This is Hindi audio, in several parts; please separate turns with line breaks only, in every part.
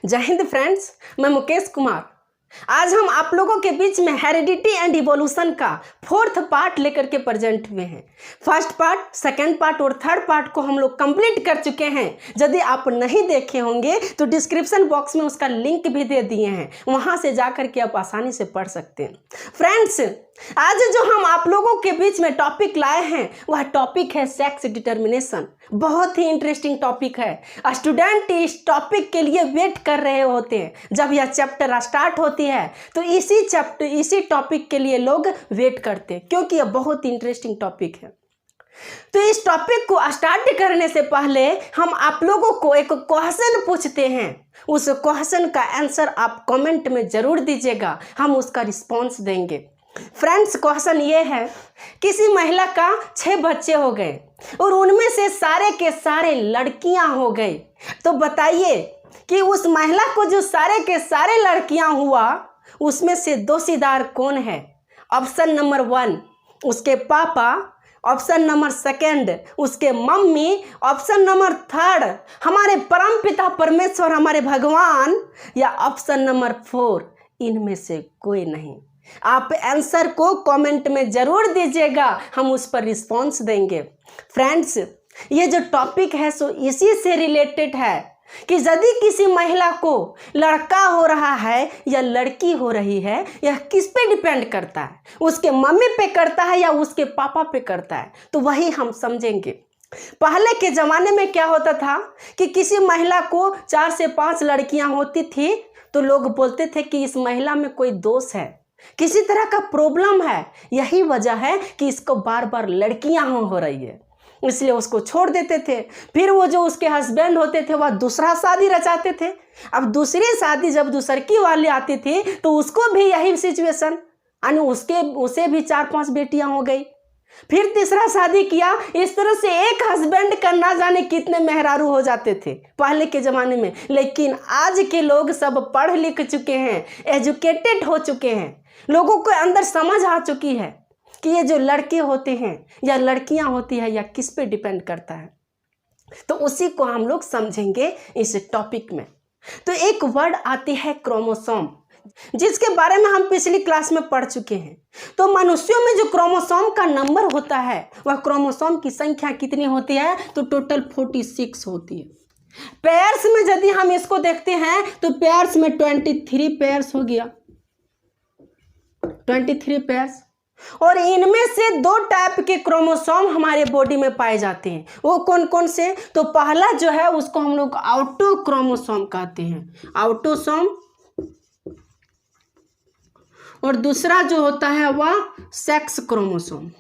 जय हिंद फ्रेंड्स, मैं मुकेश कुमार। आज हम आप लोगों के बीच में हेरिडिटी एंड इवोल्यूशन का 4th पार्ट लेकर के प्रेजेंट हुए हैं। फर्स्ट पार्ट, सेकंड पार्ट और थर्ड पार्ट को हम लोग कंप्लीट कर चुके हैं। यदि आप नहीं देखे होंगे तो डिस्क्रिप्शन बॉक्स में उसका लिंक भी दे दिए हैं, वहां से जाकर के आप आसानी से पढ़ सकते हैं। फ्रेंड्स, आज जो हम आप लोगों के बीच में टॉपिक लाए हैं वह टॉपिक है सेक्स डिटर्मिनेशन। बहुत ही इंटरेस्टिंग टॉपिक है। स्टूडेंट इस टॉपिक के लिए वेट कर रहे होते हैं। जब यह चैप्टर स्टार्ट होती है तो इसी टॉपिक के लिए लोग वेट करते हैं, क्योंकि यह बहुत ही इंटरेस्टिंग टॉपिक है। तो इस टॉपिक को स्टार्ट करने से पहले हम आप लोगों को एक क्वेश्चन पूछते हैं। उस क्वेश्चन का आंसर आप कमेंट में जरूर दीजिएगा, हम उसका रिस्पॉन्स देंगे। फ्रेंड्स, क्वेश्चन ये है, किसी महिला का 6 बच्चे हो गए और उनमें से सारे के सारे लड़कियां हो गई, तो बताइए कि उस महिला को जो सारे के सारे लड़कियां हुआ उसमें से दोषीदार कौन है? ऑप्शन नंबर 1 उसके पापा, ऑप्शन नंबर 2 उसके मम्मी, ऑप्शन नंबर 3 हमारे परम पिता परमेश्वर हमारे भगवान, या ऑप्शन नंबर 4 इनमें से कोई नहीं। आप आंसर को कमेंट में जरूर दीजिएगा, हम उस पर रिस्पॉन्स देंगे। फ्रेंड्स, ये जो टॉपिक है सो इसी से रिलेटेड है कि यदि किसी महिला को लड़का हो रहा है या लड़की हो रही है, यह किस पे डिपेंड करता है? उसके मम्मी पे करता है या उसके पापा पे करता है? तो वही हम समझेंगे। पहले के ज़माने में क्या होता था कि किसी महिला को 4 से 5 लड़कियां होती थी तो लोग बोलते थे कि इस महिला में कोई दोष है, किसी तरह का प्रॉब्लम है। यही वजह है कि इसको बार बार लड़कियां हो रही है, इसलिए उसको छोड़ देते थे। फिर वो जो उसके हस्बैंड होते थे वह दूसरा शादी रचाते थे। अब दूसरी शादी जब दूसरकी वाली आती थी तो उसको भी यही सिचुएशन, यानी उसे भी 4-5 बेटियां हो गई। फिर तीसरा शादी किया। इस तरह से एक हस्बैंड का ना जाने कितने मेहरारू हो जाते थे पहले के ज़माने में। लेकिन आज के लोग सब पढ़ लिख चुके हैं, एजुकेटेड हो चुके हैं, लोगों को अंदर समझ आ चुकी है कि ये जो लड़के होते हैं या लड़कियां होती है या किस पे डिपेंड करता है। तो उसी को हम लोग समझेंगे इस टॉपिक में। तो एक वर्ड आती है क्रोमोसोम, जिसके बारे में हम पिछली क्लास में पढ़ चुके हैं। तो मनुष्यों में जो क्रोमोसोम का नंबर होता है वह क्रोमोसोम की संख्या कितनी होती है? तो टोटल 46 होती है। पेयर्स में यदि हम इसको देखते हैं तो पेयर्स में 23 पेयर्स हो गया, 23 पेयर्स। और इनमें से 2 टाइप के क्रोमोसोम हमारे बॉडी में पाए जाते हैं। वो कौन कौन से? तो पहला जो है उसको हम लोग ऑटो क्रोमोसोम कहते हैं, ऑटोसोम। और दूसरा जो होता है वह sex chromosome,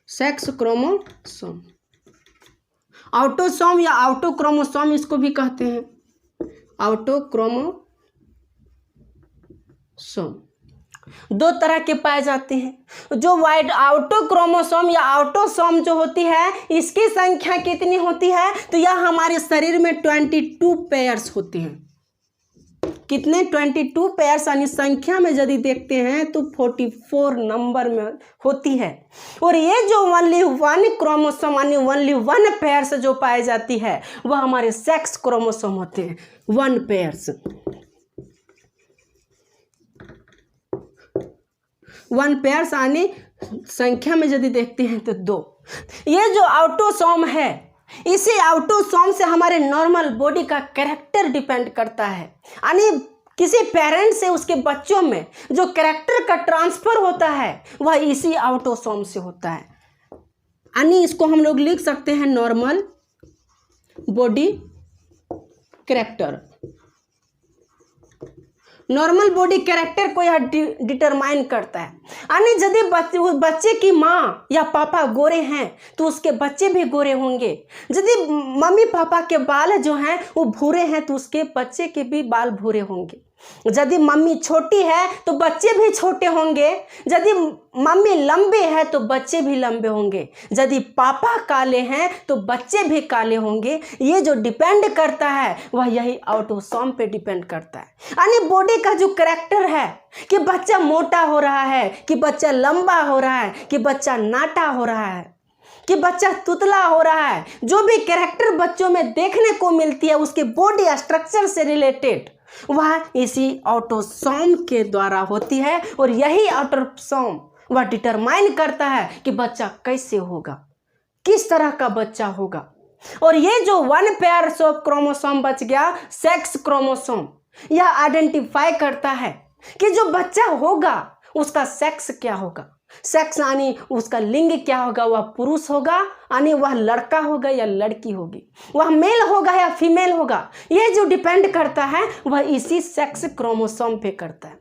sex chromosome. Autosome या ऑटो क्रोमोसोम इसको भी कहते हैं, ऑटो क्रोमोसोम। 2 तरह के पाए जाते हैं। जो वाइड ऑटो क्रोमोसोम या ऑटोसोम जो होती है, इसकी संख्या कितनी होती है? तो यह हमारे शरीर में 22 पेयर्स होते हैं। कितने? 22 पेयर्स, यानी संख्या में यदि देखते हैं तो 44 नंबर में होती है। और ये जो ओनली 1 क्रोमोसोम यानी ओनली 1 पेयर्स जो पाई जाती है वह हमारे सेक्स क्रोमोसोम होते हैं, 1 पेयर्स। 1 पेयर्स यानी संख्या में यदि देखते हैं तो 2। ये जो ऑटोसोम है, इसी ऑटोसोम से हमारे नॉर्मल बॉडी का कैरेक्टर डिपेंड करता है। यानी किसी पेरेंट से उसके बच्चों में जो कैरेक्टर का ट्रांसफर होता है वह इसी ऑटोसोम से होता है। यानी इसको हम लोग लिख सकते हैं normal body character. Normal body character को यह डिटरमाइन करता है। यानी यदि बच्चे की माँ या पापा गोरे हैं तो उसके बच्चे भी गोरे होंगे। यदि मम्मी पापा के बाल जो हैं वो भूरे हैं तो उसके बच्चे के भी बाल भूरे होंगे। यदि मम्मी छोटी है तो बच्चे भी छोटे होंगे। यदि मम्मी लंबे है तो बच्चे भी लंबे होंगे। यदि पापा काले हैं तो बच्चे भी काले होंगे। ये जो डिपेंड करता है वह यही ऑटोसोम पे डिपेंड करता है। यानी बॉडी का जो कैरेक्टर है कि बच्चा मोटा हो रहा है, कि बच्चा लंबा हो रहा है, कि बच्चा नाटा हो रहा है, कि बच्चा तुतला हो रहा है, जो भी कैरेक्टर बच्चों में देखने को मिलती है उसके बॉडी स्ट्रक्चर से रिलेटेड, वह इसी ऑटोसोम के द्वारा होती है। और यही ऑटोसोम वह डिटरमाइन करता है कि बच्चा कैसे होगा, किस तरह का बच्चा होगा। और ये जो 1 पेयर ऑफ क्रोमोसोम बच गया, सेक्स क्रोमोसोम, यह आइडेंटिफाई करता है कि जो बच्चा होगा उसका सेक्स क्या होगा। सेक्स यानी उसका लिंग क्या होगा, वह पुरुष होगा यानी वह लड़का होगा या लड़की होगी, वह मेल होगा या फीमेल होगा। यह जो डिपेंड करता है वह इसी सेक्स क्रोमोसोम पे करता है।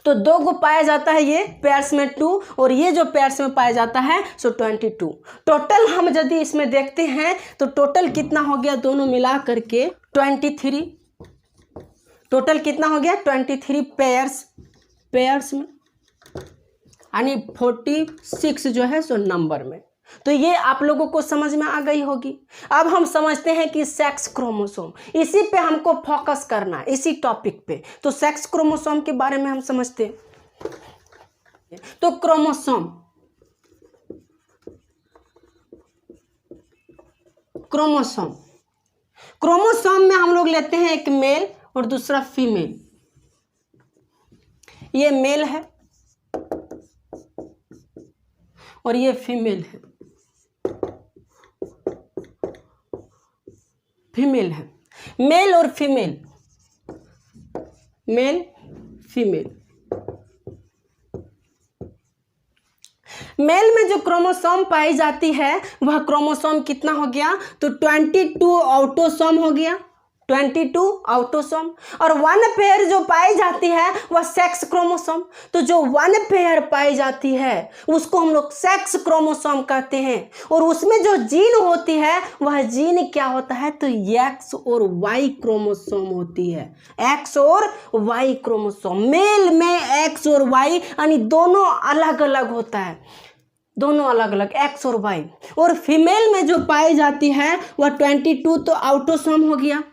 तो 2 को पाया जाता है ये पेयर्स में 2, और ये जो पेयर्स में पाया जाता है सो 22। टोटल हम यदि इसमें देखते हैं तो टोटल कितना हो गया, दोनों मिला करके 23। टोटल कितना हो गया 23 पेयर्स में, यानी 46 जो है सो नंबर में। तो ये आप लोगों को समझ में आ गई होगी। अब हम समझते हैं कि सेक्स क्रोमोसोम, इसी पे हमको फोकस करना है, इसी टॉपिक पे। तो सेक्स क्रोमोसोम के बारे में हम समझते हैं। तो क्रोमोसोम में हम लोग लेते हैं एक मेल और दूसरा फीमेल। ये मेल है और ये फीमेल है। मेल और फीमेल, मेल फीमेल। मेल में जो क्रोमोसोम पाई जाती है वह क्रोमोसोम कितना हो गया, तो 22 ऑटोसोम हो गया, 22 ऑटोसोम। और 1 पेयर जो पाई जाती है वह सेक्स क्रोमोसोम। तो जो 1 पेयर पाई जाती है उसको हम लोग सेक्स क्रोमोसोम कहते हैं। और उसमें जो जीन होती है वह जीन क्या होता है, तो एक्स और वाई क्रोमोसोम होती है, एक्स और वाई क्रोमोसोम। मेल में एक्स और वाई यानी दोनों अलग अलग होता है, दोनों अलग अलग एक्स और वाई। और फीमेल में जो पाई जाती है वह 22 तो ऑटोसोम हो गया,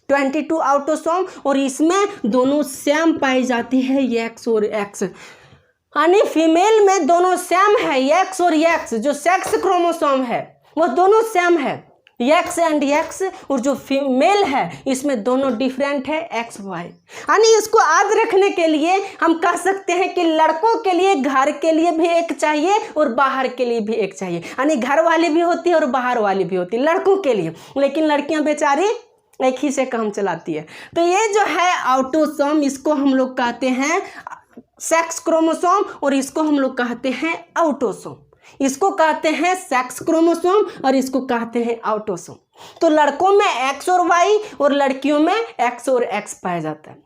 22 ऑटोसोम। और इसमें दोनों सेम पाई जाती है, एक्स और एक्स, यानी फीमेल में दोनों सेम है, एक्स और एक्स। जो सेक्स क्रोमोसोम है वो दोनों सेम है, एक्स एंड एक्स। और जो फीमेल है इसमें दोनों डिफरेंट है, एक्स वाई। यानी इसको याद रखने के लिए हम कह सकते हैं कि लड़कों के लिए घर के लिए भी एक चाहिए और बाहर के लिए भी एक चाहिए, यानी घर वाली भी होती है और बाहर वाली भी होती है लड़कों के लिए। लेकिन लड़कियां बेचारी एक ही से काम चलाती है। तो ये जो है ऑटोसोम, इसको हम लोग कहते हैं सेक्स क्रोमोसोम और इसको हम लोग कहते हैं ऑटोसोम। इसको कहते हैं सेक्स क्रोमोसोम और इसको कहते हैं ऑटोसोम। तो लड़कों में एक्स और वाई और लड़कियों में एक्स और एक्स पाया जाता है।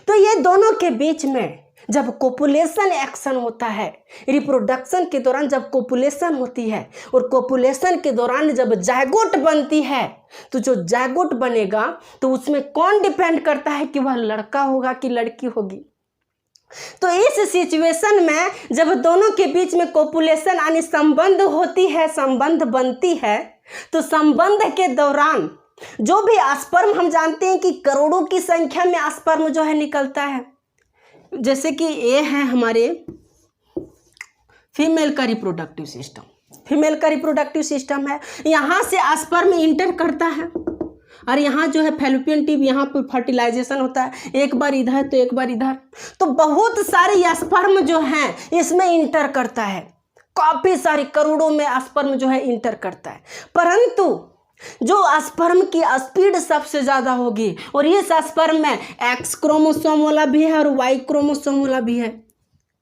तो ये दोनों के बीच में जब कोपुलेशन एक्शन होता है, रिप्रोडक्शन के दौरान जब कोपुलेशन होती है और कोपुलेशन के दौरान जब जायगोट बनती है, तो जो जायगोट बनेगा तो उसमें कौन डिपेंड करता है कि वह लड़का होगा कि लड़की होगी। तो इस सिचुएशन में जब दोनों के बीच में कोपुलेशन यानी संबंध होती है, संबंध बनती है, तो संबंध के दौरान जो भी स्पर्म, हम जानते हैं कि करोड़ों की संख्या में स्पर्म जो है निकलता है। जैसे कि ये है हमारे फीमेल का रिप्रोडक्टिव सिस्टम, फीमेल का रिप्रोडक्टिव सिस्टम है। यहाँ से स्पर्म इंटर करता है और यहाँ जो है फैलोपियन ट्यूब, यहाँ पर फर्टिलाइजेशन होता है, एक बार इधर तो एक बार इधर। तो बहुत सारे स्पर्म जो हैं इसमें इंटर करता है, काफ़ी सारी करोड़ों में स्पर्म जो है इंटर करता है। परंतु जो स्पर्म की स्पीड सबसे ज़्यादा होगी, और इस स्पर्म में एक्स क्रोमोसोम वाला भी है और वाई क्रोमोसोम वाला भी है।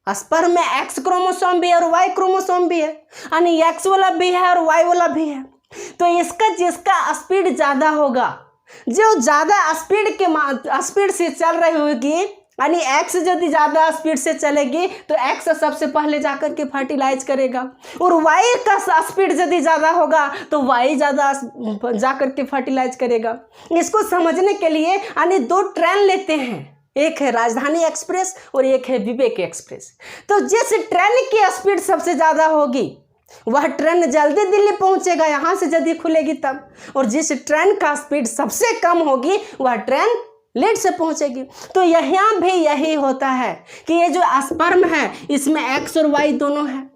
स्पर्म में एक्स क्रोमोसोम भी है और वाई क्रोमोसोम भी है, यानी एक्स वाला भी है और वाई वाला भी है। तो इसका जिसका स्पीड ज़्यादा होगा, जो ज़्यादा स्पीड से चल रही होगी, यानी एक्स यदि ज़्यादा स्पीड से चलेगी तो एक्स सबसे पहले जाकर के फर्टिलाइज करेगा, और वाई का स्पीड यदि ज़्यादा होगा तो वाई ज़्यादा जाकर के फर्टिलाइज करेगा। इसको समझने के लिए यानी 2 ट्रेन लेते हैं, एक है राजधानी एक्सप्रेस और एक है विवेक एक्सप्रेस। तो जिस ट्रेन की स्पीड सबसे ज़्यादा होगी वह ट्रेन जल्दी दिल्ली पहुंचेगा, यहाँ से यदि खुलेगी तब। और जिस ट्रेन का स्पीड सबसे कम होगी वह ट्रेन लेट से पहुंचेगी। तो यहाँ भी यही होता है कि ये जो स्पर्म है इसमें एक्स और वाई दोनों है।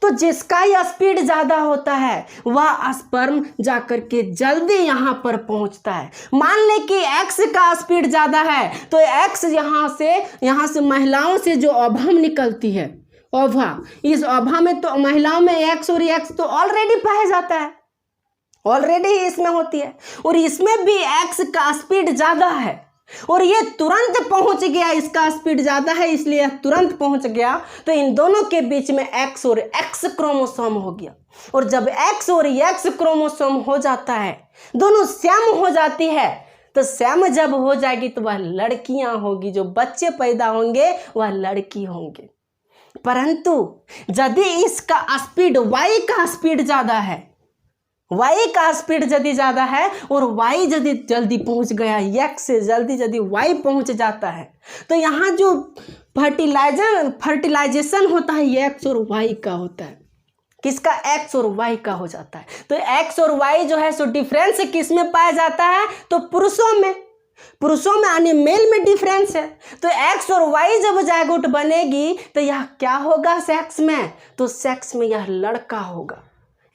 तो जिसका ये स्पीड ज़्यादा होता है वह स्पर्म जाकर के जल्दी यहाँ पर पहुँचता है। मान ले कि एक्स का स्पीड ज़्यादा है तो एक्स यहाँ से महिलाओं से जो ओवम निकलती है, ओवा, इस ओवा में तो महिलाओं में एक्स और एक्स तो ऑलरेडी पाया जाता है, ऑलरेडी इसमें होती है, और इसमें भी एक्स का स्पीड ज़्यादा है और ये तुरंत पहुंच गया, इसका स्पीड ज़्यादा है इसलिए यह तुरंत पहुंच गया। तो इन दोनों के बीच में एक्स और एक्स क्रोमोसोम हो गया, और जब एक्स और एक्स क्रोमोसोम हो जाता है, दोनों सेम हो जाती है, तो सेम जब हो जाएगी तो वह लड़कियां होगी, जो बच्चे पैदा होंगे वह लड़की होंगे। परंतु यदि इसका स्पीड वाई का स्पीड ज़्यादा है, वाई का स्पीड यदि ज़्यादा है और वाई यदि जल्दी पहुंच गया, एक्स से जल्दी यदि वाई पहुंच जाता है, तो यहाँ जो फर्टिलाइजेशन होता है एक्स और वाई का होता है। किसका? एक्स और वाई का हो जाता है। तो एक्स और वाई जो है सो डिफरेंस किस में पाया जाता है? तो पुरुषों में, पुरुषों में यानी मेल में डिफरेंस है। तो एक्स और वाई जब जायगोट बनेगी तो यह क्या होगा सेक्स में? तो सेक्स में यह लड़का होगा।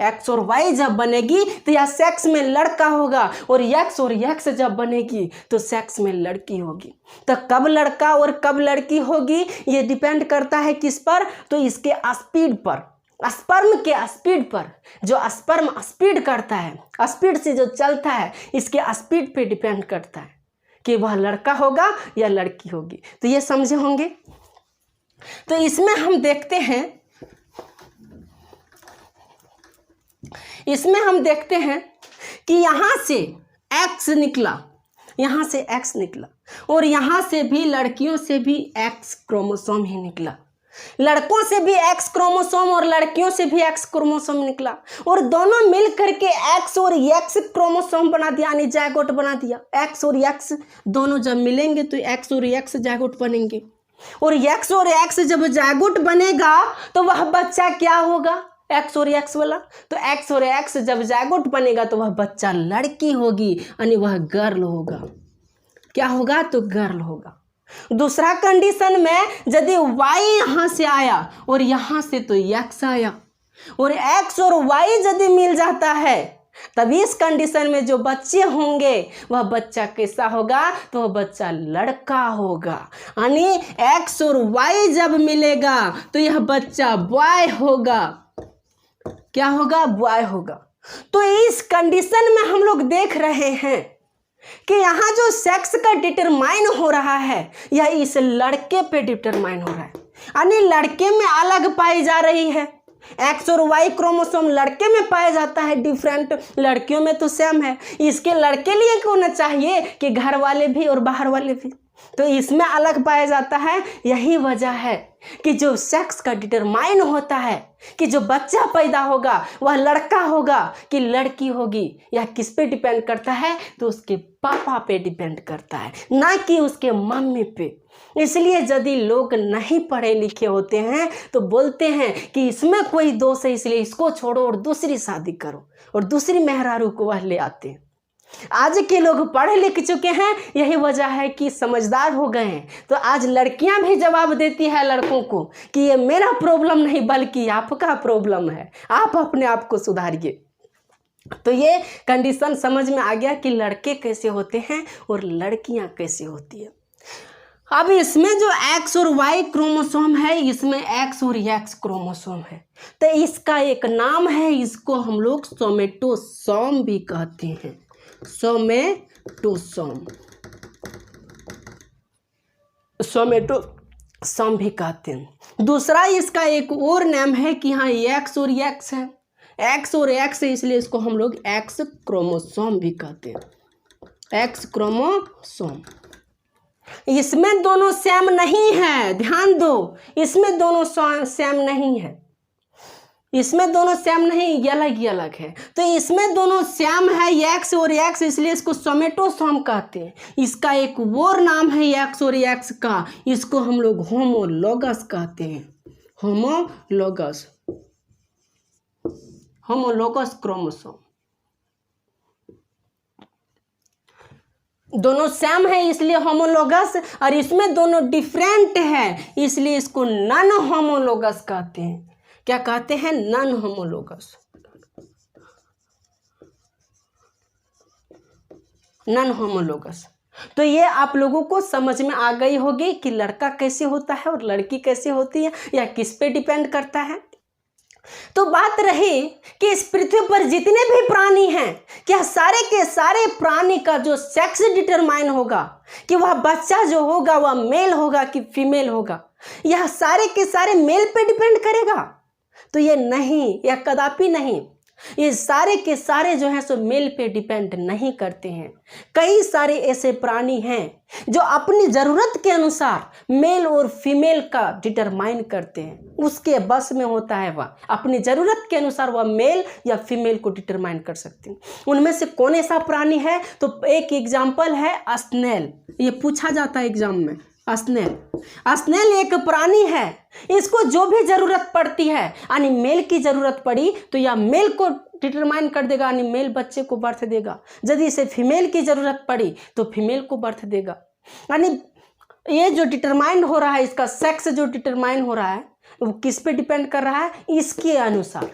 एक्स और वाई जब बनेगी तो यह सेक्स में लड़का होगा, और एक्स जब बनेगी तो सेक्स में लड़की होगी। तो कब लड़का और कब लड़की होगी ये डिपेंड करता है किस पर? तो इसके स्पीड पर, स्पर्म के स्पीड पर। जो स्पर्म स्पीड करता है, स्पीड से जो चलता है, इसके स्पीड पे डिपेंड करता है कि वह लड़का होगा या लड़की होगी। तो ये समझे होंगे। तो इसमें हम देखते हैं कि यहाँ से एक्स निकला, यहाँ से एक्स निकला, और यहाँ से भी लड़कियों से भी एक्स क्रोमोसोम ही निकला। लड़कों से भी एक्स क्रोमोसोम और लड़कियों से भी एक्स क्रोमोसोम निकला, और दोनों मिल करके एक्स और एक्स क्रोमोसोम बना दिया, यानी जायगोट बना दिया। एक्स और एक्स दोनों जब मिलेंगे तो एक्स और एक्स जायगोट बनेंगे, और एक्स और एक्स जब जायगोट बनेगा तो वह बच्चा क्या होगा? एक्स और एक्स वाला। तो एक्स और एक्स जब जायगोट बनेगा तो वह बच्चा लड़की होगी, यानी वह गर्ल होगा। क्या होगा? तो गर्ल होगा। दूसरा कंडीशन में यदि वाई यहाँ से आया और यहाँ से तो एक्स आया, और एक्स और वाई यदि मिल जाता है, तभी इस कंडीशन में जो बच्चे होंगे वह बच्चा कैसा होगा? तो वह बच्चा लड़का होगा। यानी एक्स और वाई जब मिलेगा तो यह बच्चा बॉय होगा। क्या होगा? बॉय होगा। तो इस कंडीशन में हम लोग देख रहे हैं कि यहाँ जो सेक्स का डिटरमाइन हो रहा है यह इस लड़के पे डिटरमाइन हो रहा है, यानी लड़के में अलग पाई जा रही है। एक्स और वाई क्रोमोसोम लड़के में पाया जाता है डिफरेंट, लड़कियों में तो सेम है। इसके लड़के लिए होना चाहिए कि घर वाले भी और बाहर वाले भी, तो इसमें अलग पाया जाता है। यही वजह है कि जो सेक्स का डिटरमाइन होता है कि जो बच्चा पैदा होगा वह लड़का होगा कि लड़की होगी, यह किस पे डिपेंड करता है? तो उसके पापा पे डिपेंड करता है, ना कि उसके मम्मी पे। इसलिए यदि लोग नहीं पढ़े लिखे होते हैं तो बोलते हैं कि इसमें कोई दोष है इसलिए इसको छोड़ो और दूसरी शादी करो, और दूसरी मेहरारू को वह ले आते हैं। आज के लोग पढ़ लिख चुके हैं, यही वजह है कि समझदार हो गए हैं। तो आज लड़कियां भी जवाब देती है लड़कों को कि ये मेरा प्रॉब्लम नहीं बल्कि आपका प्रॉब्लम है, आप अपने आप को सुधारिए। तो ये कंडीशन समझ में आ गया कि लड़के कैसे होते हैं और लड़कियां कैसे होती है। अब इसमें जो एक्स और वाई क्रोमोसोम है, इसमें एक्स और एक्स क्रोमोसोम है, तो इसका एक नाम है, इसको हम लोग सोमेटोसोम भी कहते हैं। सोमेटोसोम भी कहते हैं। दूसरा इसका एक और नाम है कि हाँ एक्स और एक्स है, एक्स और एक्स है इसलिए इसको हम लोग एक्स क्रोमोसोम भी कहते हैं। एक्स क्रोमोसोम, इसमें दोनों सेम नहीं है, ध्यान दो, इसमें दोनों सेम नहीं है, इसमें दोनों सेम नहीं, अलग अलग है। तो इसमें दोनों सेम है एक्स और एक्स, इसलिए इसको सोमेटोसोम कहते हैं। इसका एक और नाम है एक्स और एक्स का, इसको हम लोग होमोलोगस कहते हैं। Homologous chromosome. दोनों सेम है इसलिए होमोलोगस, और इसमें दोनों डिफरेंट है इसलिए इसको नॉन होमोलोगस कहते हैं। क्या कहते हैं, नॉन होमोलोगस, नॉन होमोलोगस। तो ये आप लोगों को समझ में आ गई होगी कि लड़का कैसे होता है और लड़की कैसे होती है, या किस पे डिपेंड करता है। तो बात रही कि इस पृथ्वी पर जितने भी प्राणी हैं, क्या सारे के सारे प्राणी का जो सेक्स डिटरमाइन होगा, कि वह बच्चा जो होगा वह मेल होगा कि फीमेल होगा, यह सारे के सारे मेल पे डिपेंड करेगा? तो ये नहीं, यह कदापि नहीं। ये सारे के सारे जो हैं सो मेल पे डिपेंड नहीं करते हैं। कई सारे ऐसे प्राणी हैं जो अपनी ज़रूरत के अनुसार मेल और फीमेल का डिटरमाइन करते हैं, उसके बस में होता है, वह अपनी ज़रूरत के अनुसार वह मेल या फीमेल को डिटरमाइन कर सकते हैं। उनमें से कौन ऐसा प्राणी है? तो एक एग्जाम्पल है स्नेल, ये पूछा जाता है एग्जाम में। स्नेल एक प्राणी है, इसको जो भी जरूरत पड़ती है, यानी मेल की जरूरत पड़ी तो यह मेल को डिटरमाइन कर देगा, यानी मेल बच्चे को बर्थ देगा। यदि इसे फीमेल की जरूरत पड़ी तो फीमेल को बर्थ देगा। यानी ये जो डिटरमाइन हो रहा है, इसका सेक्स जो डिटरमाइन हो रहा है वो किस पे डिपेंड कर रहा है? इसके अनुसार।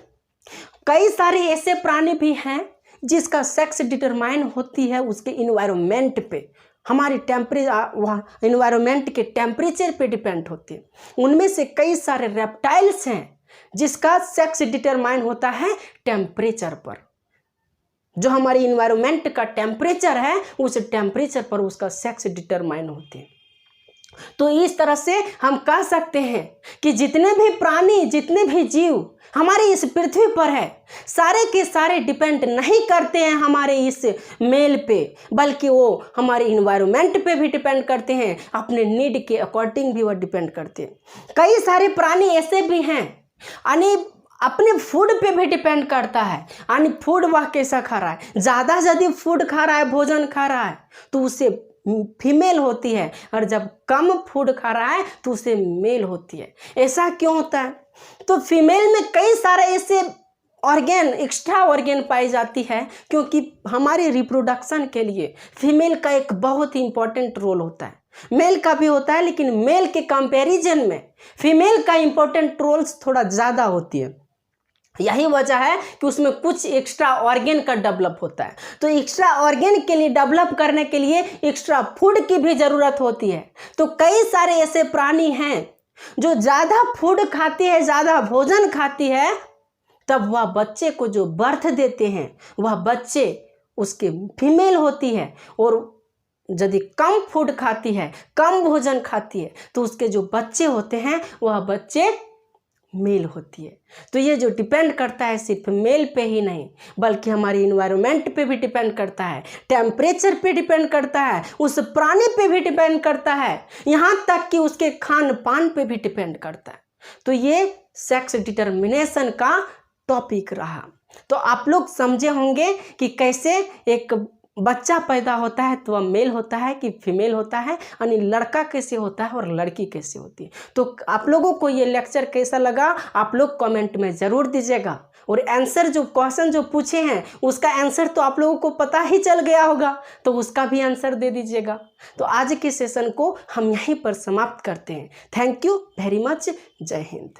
कई सारे ऐसे प्राणी भी हैं जिसका सेक्स डिटरमाइन होती है उसके इन्वायरमेंट पे, हमारी टेम्परेचर, इन्वायरमेंट के टेम्परेचर पे डिपेंड होती है। उनमें से कई सारे रेप्टाइल्स हैं जिसका सेक्स डिटरमाइन होता है टेम्परेचर पर। जो हमारी इन्वायरमेंट का टेम्परेचर है, उस टेम्परेचर पर उसका सेक्स डिटरमाइन होते हैं। तो इस तरह से हम कह सकते हैं कि जितने भी प्राणी, जितने भी जीव हमारे इस पृथ्वी पर है, सारे के सारे डिपेंड नहीं करते हैं हमारे इस मेल पे, बल्कि वो हमारे इन्वायरमेंट पे भी डिपेंड करते हैं, अपने नीड के अकॉर्डिंग भी वो डिपेंड करते हैं। कई सारे प्राणी ऐसे भी हैं, यानी अपने फूड पे भी डिपेंड करता है, यानी फूड वह कैसा खा रहा है। ज़्यादा यदि फूड खा रहा है, भोजन खा रहा है, तो उससे फीमेल होती है, और जब कम फूड खा रहा है तो उसे मेल होती है। ऐसा क्यों होता है? तो फीमेल में कई सारे ऐसे ऑर्गेन, एक्स्ट्रा ऑर्गेन पाई जाती है, क्योंकि हमारे रिप्रोडक्शन के लिए फीमेल का एक बहुत ही इंपॉर्टेंट रोल होता है। मेल का भी होता है, लेकिन मेल के कंपैरिजन में फीमेल का इंपॉर्टेंट रोल्स थोड़ा ज़्यादा होती है। यही वजह है कि उसमें कुछ एक्स्ट्रा ऑर्गेन का डेवलप होता है। तो एक्स्ट्रा ऑर्गेन के लिए डेवलप करने के लिए एक्स्ट्रा फूड की भी ज़रूरत होती है। तो कई सारे ऐसे प्राणी हैं जो ज़्यादा फूड खाती है, ज़्यादा भोजन खाती है, तब वह बच्चे को जो बर्थ देते हैं वह बच्चे उसके फीमेल होती है। और यदि कम फूड खाती है, कम भोजन खाती है, तो उसके जो बच्चे होते हैं वह बच्चे मेल होती है। तो ये जो डिपेंड करता है सिर्फ मेल पे ही नहीं, बल्कि हमारी इन्वायरमेंट पे भी डिपेंड करता है, टेम्परेचर पे डिपेंड करता है, उस प्राणी पे भी डिपेंड करता है, यहाँ तक कि उसके खान पान पे भी डिपेंड करता है। तो ये सेक्स डिटर्मिनेशन का टॉपिक रहा। तो आप लोग समझे होंगे कि कैसे एक बच्चा पैदा होता है तो वह मेल होता है कि फीमेल होता है, यानी लड़का कैसे होता है और लड़की कैसे होती है। तो आप लोगों को ये लेक्चर कैसा लगा आप लोग कमेंट में ज़रूर दीजिएगा। और आंसर जो क्वेश्चन जो पूछे हैं उसका आंसर तो आप लोगों को पता ही चल गया होगा, तो उसका भी आंसर दे दीजिएगा। तो आज के सेशन को हम यहीं पर समाप्त करते हैं। Thank you very much. जय हिंद।